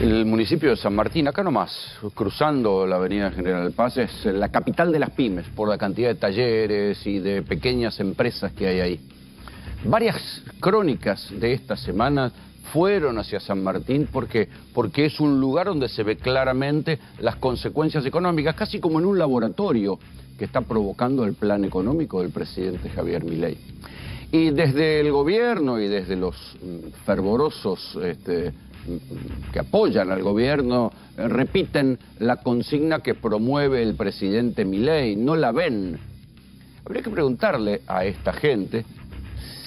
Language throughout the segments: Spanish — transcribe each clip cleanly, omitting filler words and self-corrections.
El municipio de San Martín, acá nomás, cruzando la avenida General Paz, es la capital de las pymes por la cantidad de talleres y de pequeñas empresas que hay ahí. Varias crónicas de esta semana fueron hacia San Martín porque es un lugar donde se ve claramente las consecuencias económicas, casi como en un laboratorio que está provocando el plan económico del presidente Javier Milei. Y desde el gobierno y desde los fervorosos que apoyan al gobierno, repiten la consigna que promueve el presidente Milei, no la ven. Habría que preguntarle a esta gente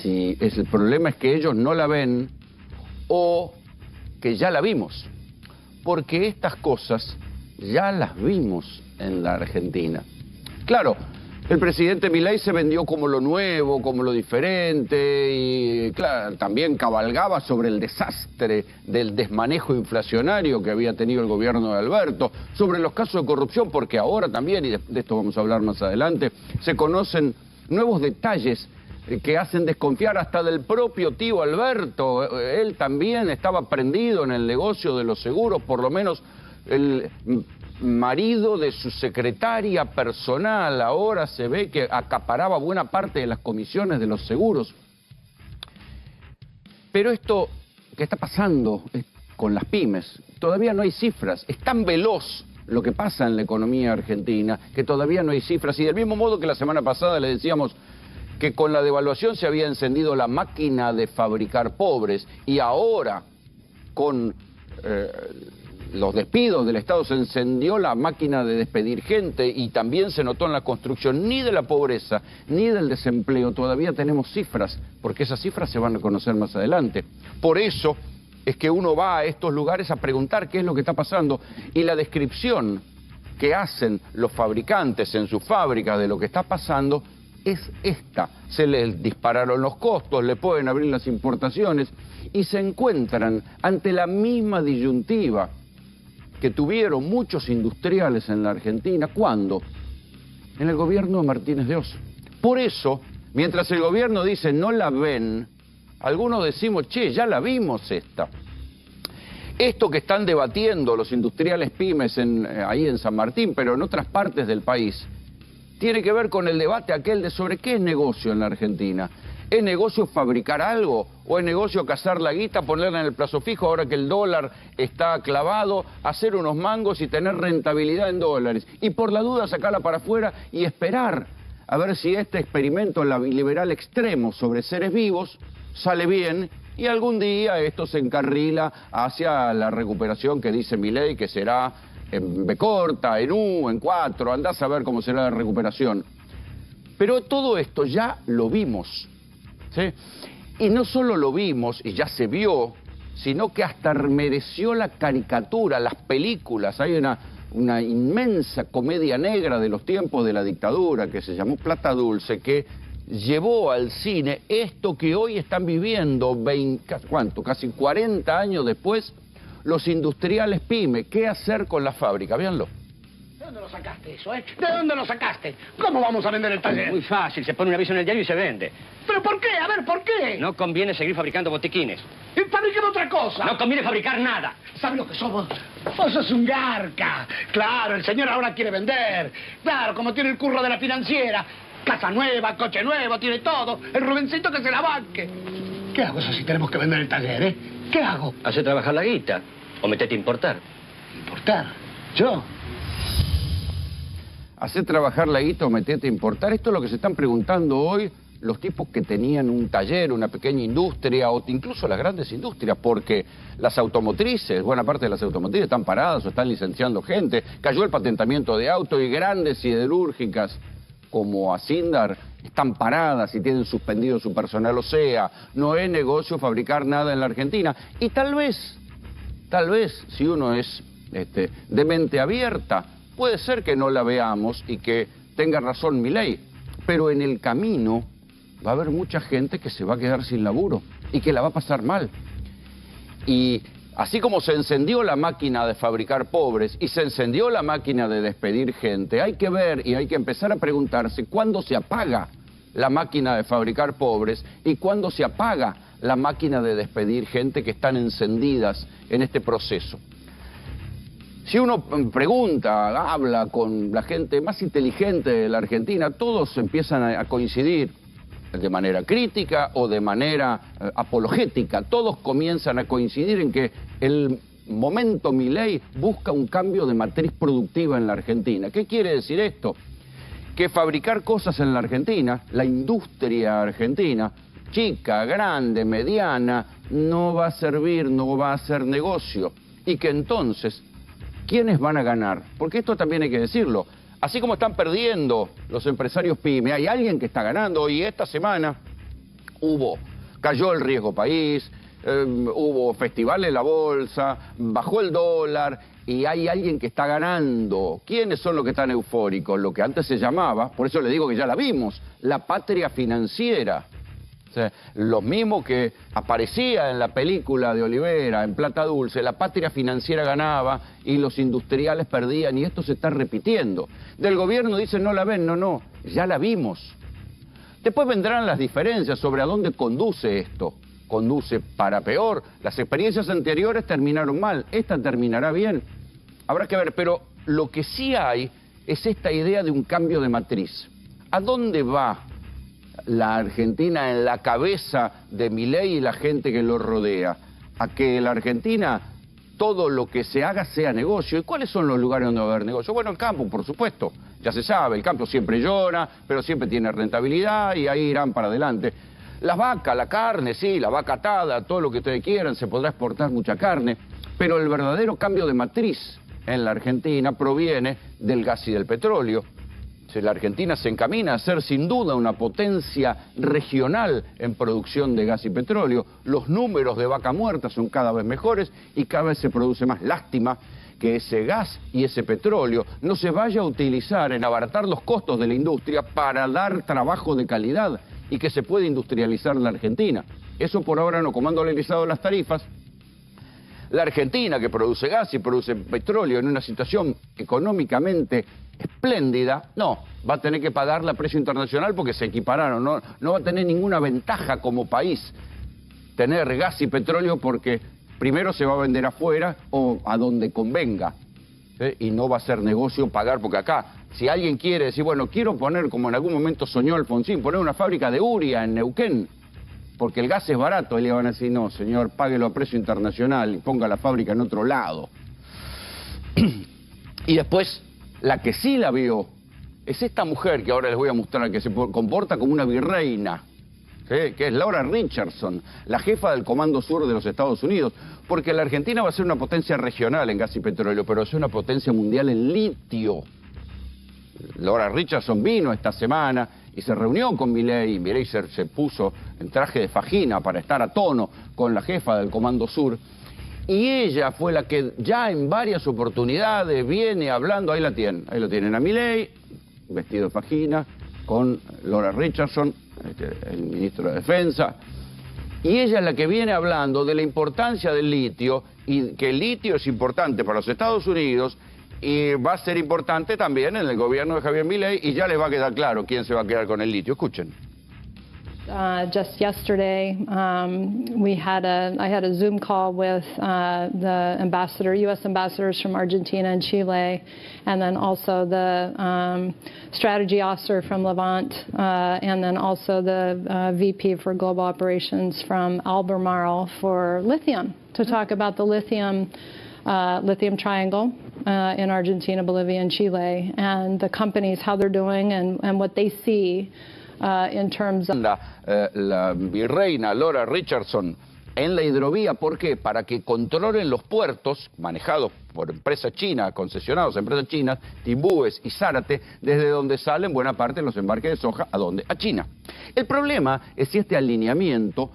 si el problema es que ellos no la ven o que ya la vimos, porque estas cosas ya las vimos en la Argentina. Claro, el presidente Milei se vendió como lo nuevo, como lo diferente y claro, también cabalgaba sobre el desastre del desmanejo inflacionario que había tenido el gobierno de Alberto, sobre los casos de corrupción, porque ahora también, y de esto vamos a hablar más adelante, se conocen nuevos detalles que hacen desconfiar hasta del propio tío Alberto. Él también estaba prendido en el negocio de los seguros, por lo menos el marido de su secretaria personal ahora se ve que acaparaba buena parte de las comisiones de los seguros. Pero esto que está pasando con las pymes, todavía no hay cifras, es tan veloz lo que pasa en la economía argentina que todavía no hay cifras. Y del mismo modo que la semana pasada le decíamos que con la devaluación se había encendido la máquina de fabricar pobres y ahora con los despidos del Estado se encendió la máquina de despedir gente y también se notó en la construcción. Ni de la pobreza ni del desempleo todavía tenemos cifras, porque esas cifras se van a conocer más adelante. Por eso es que uno va a estos lugares a preguntar qué es lo que está pasando, y la descripción que hacen los fabricantes en sus fábricas de lo que está pasando es esta. Se les dispararon los costos, le pueden abrir las importaciones y se encuentran ante la misma disyuntiva que tuvieron muchos industriales en la Argentina. ¿Cuándo? En el gobierno de Martínez de Oz. Por eso, mientras el gobierno dice no la ven, algunos decimos, che, ya la vimos esta. Esto que están debatiendo los industriales pymes ahí en San Martín, pero en otras partes del país, tiene que ver con el debate aquel de sobre qué es negocio en la Argentina. ¿Es negocio fabricar algo o es negocio cazar la guita, ponerla en el plazo fijo ahora que el dólar está clavado, hacer unos mangos y tener rentabilidad en dólares? Y por la duda sacarla para afuera y esperar a ver si este experimento liberal extremo sobre seres vivos sale bien y algún día esto se encarrila hacia la recuperación que dice Milei que será en B corta, en U, en 4, andás a ver cómo será la recuperación. Pero todo esto ya lo vimos, ¿sí? Y no solo lo vimos y ya se vio, sino que hasta mereció la caricatura, las películas. Hay una inmensa comedia negra de los tiempos de la dictadura que se llamó Plata Dulce, que llevó al cine esto que hoy están viviendo, casi 40 años después, los industriales pyme. ¿Qué hacer con la fábrica? Véanlo. ¿De dónde lo sacaste eso, ¿De dónde lo sacaste? ¿Cómo vamos a vender el taller? Muy fácil, se pone un aviso en el diario y se vende. ¿Pero por qué? A ver, ¿por qué? No conviene seguir fabricando botiquines. Y fabriquen otra cosa. No conviene fabricar nada. ¿Sabes lo que somos? Vos sos un garca. Claro, el señor ahora quiere vender. Claro, como tiene el curro de la financiera. Casa nueva, coche nuevo, tiene todo. El Rubencito que se la banque. ¿Qué hago eso si tenemos que vender el taller, ¿Qué hago? Hace trabajar la guita. O metete a importar. ¿Importar? ¿Yo? Hacer trabajar la guita o metete a importar. Esto es lo que se están preguntando hoy los tipos que tenían un taller, una pequeña industria o incluso las grandes industrias, porque las automotrices, buena parte de las automotrices están paradas o están licenciando gente. Cayó el patentamiento de autos y grandes siderúrgicas como Asindar están paradas y tienen suspendido su personal. O sea, no es negocio fabricar nada en la Argentina. Y tal vez, si uno es de mente abierta, puede ser que no la veamos y que tenga razón Milei, pero en el camino va a haber mucha gente que se va a quedar sin laburo y que la va a pasar mal. Y así como se encendió la máquina de fabricar pobres y se encendió la máquina de despedir gente, hay que ver y hay que empezar a preguntarse cuándo se apaga la máquina de fabricar pobres y cuándo se apaga la máquina de despedir gente que están encendidas en este proceso. Si uno pregunta, habla con la gente más inteligente de la Argentina, todos empiezan a coincidir de manera crítica o de manera apologética. Todos comienzan a coincidir en que el momento Milei busca un cambio de matriz productiva en la Argentina. ¿Qué quiere decir esto? Que fabricar cosas en la Argentina, la industria argentina, chica, grande, mediana, no va a servir, no va a hacer negocio. Y que entonces, ¿quiénes van a ganar? Porque esto también hay que decirlo. Así como están perdiendo los empresarios pyme, hay alguien que está ganando. Y esta semana cayó el riesgo país, hubo festival en la bolsa, bajó el dólar y hay alguien que está ganando. ¿Quiénes son los que están eufóricos? Lo que antes se llamaba, por eso le digo que ya la vimos, la patria financiera. O sea, los mismos que aparecía en la película de Olivera, en Plata Dulce, la patria financiera ganaba y los industriales perdían, y esto se está repitiendo. Del gobierno dicen no la ven, no, ya la vimos. Después vendrán las diferencias sobre a dónde conduce esto. Conduce para peor. Las experiencias anteriores terminaron mal, esta terminará bien. Habrá que ver, pero lo que sí hay es esta idea de un cambio de matriz. ¿A dónde va la Argentina en la cabeza de Milei y la gente que lo rodea? A que la Argentina, todo lo que se haga sea negocio. ¿Y cuáles son los lugares donde va a haber negocio? Bueno, el campo, por supuesto. Ya se sabe, el campo siempre llora, pero siempre tiene rentabilidad y ahí irán para adelante. Las vacas, la carne, sí, la vaca atada, todo lo que ustedes quieran, se podrá exportar mucha carne, pero el verdadero cambio de matriz en la Argentina proviene del gas y del petróleo. Si la Argentina se encamina a ser sin duda una potencia regional en producción de gas y petróleo, los números de vaca muerta son cada vez mejores y cada vez se produce más. Lástima que ese gas y ese petróleo no se vaya a utilizar en abaratar los costos de la industria para dar trabajo de calidad y que se pueda industrializar la Argentina. Eso por ahora no. Como han dolarizado las tarifas, la Argentina, que produce gas y produce petróleo en una situación económicamente espléndida, no, va a tener que pagarla a precio internacional porque se equipararon. No va a tener ninguna ventaja como país tener gas y petróleo porque primero se va a vender afuera o a donde convenga, ¿sí? Y no va a ser negocio pagar, porque acá, si alguien quiere decir, bueno, quiero poner, como en algún momento soñó Alfonsín, poner una fábrica de urea en Neuquén, porque el gas es barato, y le van a decir, no, señor, páguelo a precio internacional y ponga la fábrica en otro lado. Y después, la que sí la vio, es esta mujer que ahora les voy a mostrar, que se comporta como una virreina, ¿sí? Que es Laura Richardson, la jefa del Comando Sur de los Estados Unidos, porque la Argentina va a ser una potencia regional en gas y petróleo, pero es una potencia mundial en litio. Laura Richardson vino esta semana y se reunió con Milei, y Milei se puso en traje de fajina para estar a tono con la jefa del Comando Sur, y ella fue la que ya en varias oportunidades viene hablando, ahí lo tienen a Milei, vestido de fajina, con Laura Richardson, el ministro de Defensa, y ella es la que viene hablando de la importancia del litio, y que el litio es importante para los Estados Unidos, y va a ser importante también en el gobierno de Javier Milei, y ya les va a quedar claro quién se va a quedar con el litio. Escuchen. Just yesterday, I had a Zoom call with the U.S. ambassadors from Argentina and Chile, and then also the strategy officer from Levant, and then also the VP for global operations from Albemarle for lithium, to talk about the lithium triangle in Argentina, Bolivia, and Chile, and the companies, how they're doing, and what they see in terms of... La virreina Laura Richardson en la hidrovía, ¿por qué? Para que controlen los puertos manejados por empresas chinas, concesionados a empresas chinas, Timbúes y Zárate, desde donde salen buena parte de los embarques de soja. ¿A dónde? A China. El problema es si este alineamiento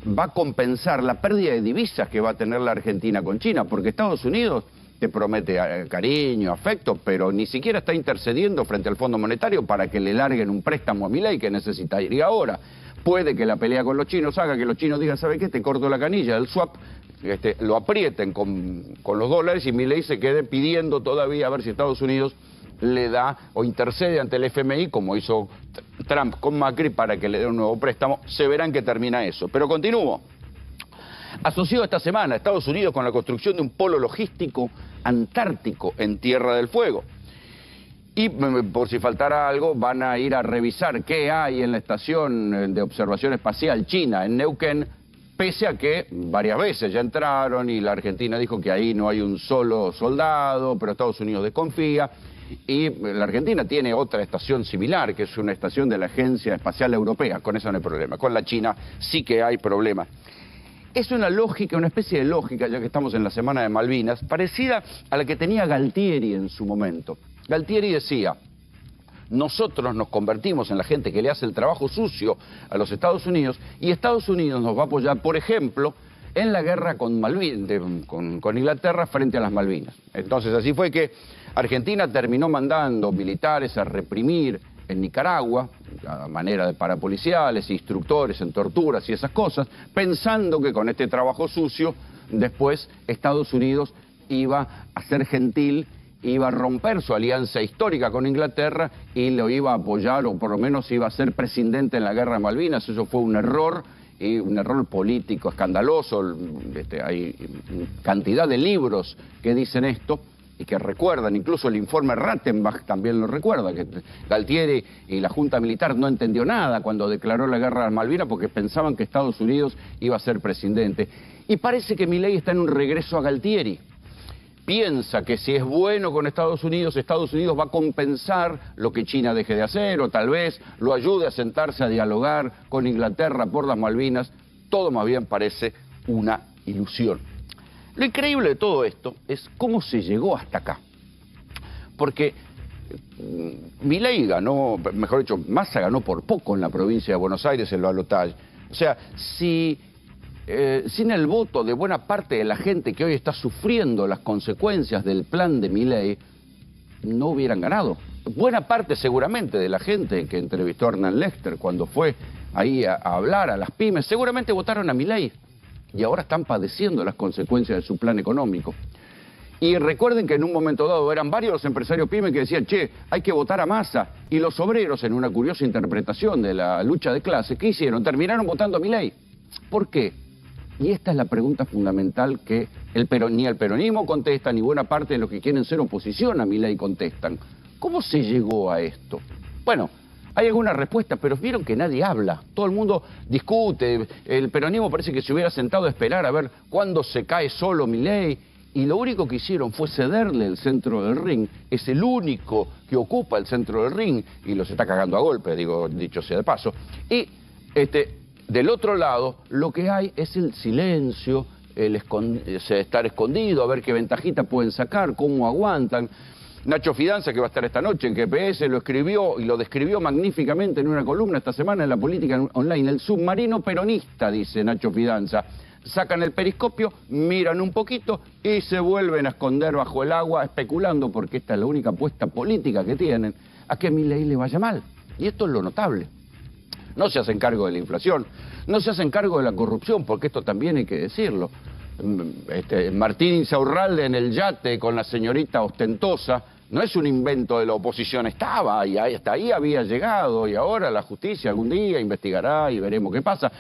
va a compensar la pérdida de divisas que va a tener la Argentina con China, porque Estados Unidos te promete cariño, afecto, pero ni siquiera está intercediendo frente al Fondo Monetario para que le larguen un préstamo a Milei que necesitaría ahora. Puede que la pelea con los chinos haga que los chinos digan, ¿sabe qué? Te corto la canilla del swap, lo aprieten con los dólares y Milei se quede pidiendo todavía a ver si Estados Unidos le da o intercede ante el FMI, como hizo Trump con Macri, para que le dé un nuevo préstamo. Se verán que termina eso. Pero continúo. Asoció esta semana a Estados Unidos con la construcción de un polo logístico antártico en Tierra del Fuego. Y por si faltara algo, van a ir a revisar qué hay en la estación de observación espacial china en Neuquén, pese a que varias veces ya entraron y la Argentina dijo que ahí no hay un solo soldado, pero Estados Unidos desconfía. Y la Argentina tiene otra estación similar, que es una estación de la Agencia Espacial Europea. Con eso no hay problema. Con la China sí que hay problema. Es una lógica, una especie de lógica, ya que estamos en la Semana de Malvinas, parecida a la que tenía Galtieri en su momento. Galtieri decía: nosotros nos convertimos en la gente que le hace el trabajo sucio a los Estados Unidos y Estados Unidos nos va a apoyar, por ejemplo, en la guerra con Inglaterra frente a las Malvinas. Entonces así fue que Argentina terminó mandando militares a reprimir en Nicaragua, a manera de parapoliciales, instructores en torturas y esas cosas, pensando que con este trabajo sucio después Estados Unidos iba a ser gentil, iba a romper su alianza histórica con Inglaterra y lo iba a apoyar, o por lo menos iba a ser presidente en la guerra de Malvinas. Eso fue un error, y un error político escandaloso. Hay cantidad de libros que dicen esto y que recuerdan, incluso el informe Rattenbach también lo recuerda, que Galtieri y la Junta Militar no entendió nada cuando declaró la guerra de Malvinas porque pensaban que Estados Unidos iba a ser presidente. Y parece que Milei está en un regreso a Galtieri. Piensa que si es bueno con Estados Unidos va a compensar lo que China deje de hacer, o tal vez lo ayude a sentarse a dialogar con Inglaterra por las Malvinas. Todo más bien parece una ilusión. Lo increíble de todo esto es cómo se llegó hasta acá. Porque Milei ganó, mejor dicho, Massa ganó por poco en la provincia de Buenos Aires, en el balotaje. O sea, sin el voto de buena parte de la gente que hoy está sufriendo las consecuencias del plan de Milei, no hubieran ganado. Buena parte seguramente de la gente que entrevistó a Hernán Lester cuando fue ahí a hablar a las pymes, seguramente votaron a Milei y ahora están padeciendo las consecuencias de su plan económico. Y recuerden que en un momento dado eran varios los empresarios pymes que decían: che, hay que votar a Massa. Y los obreros, en una curiosa interpretación de la lucha de clase, ¿qué hicieron? Terminaron votando a Milei. ¿Por qué? Y esta es la pregunta fundamental que ni el peronismo contesta, ni buena parte de los que quieren ser oposición a Milei contestan. ¿Cómo se llegó a esto? Bueno, hay algunas respuestas, pero vieron que nadie habla. Todo el mundo discute. El peronismo parece que se hubiera sentado a esperar a ver cuándo se cae solo Milei. Y lo único que hicieron fue cederle el centro del ring. Es el único que ocupa el centro del ring y los está cagando a golpe, dicho sea de paso. Y del otro lado, lo que hay es el silencio, estar escondido, a ver qué ventajita pueden sacar, cómo aguantan. Nacho Fidanza, que va a estar esta noche en GPS, lo escribió y lo describió magníficamente en una columna esta semana en la Política Online. El submarino peronista, dice Nacho Fidanza. Sacan el periscopio, miran un poquito y se vuelven a esconder bajo el agua, especulando, porque esta es la única apuesta política que tienen, a que Milei le vaya mal. Y esto es lo notable. No se hacen cargo de la inflación, no se hacen cargo de la corrupción, porque esto también hay que decirlo. Martín Insaurralde en el yate con la señorita ostentosa no es un invento de la oposición, estaba y hasta ahí había llegado, y ahora la justicia algún día investigará y veremos qué pasa.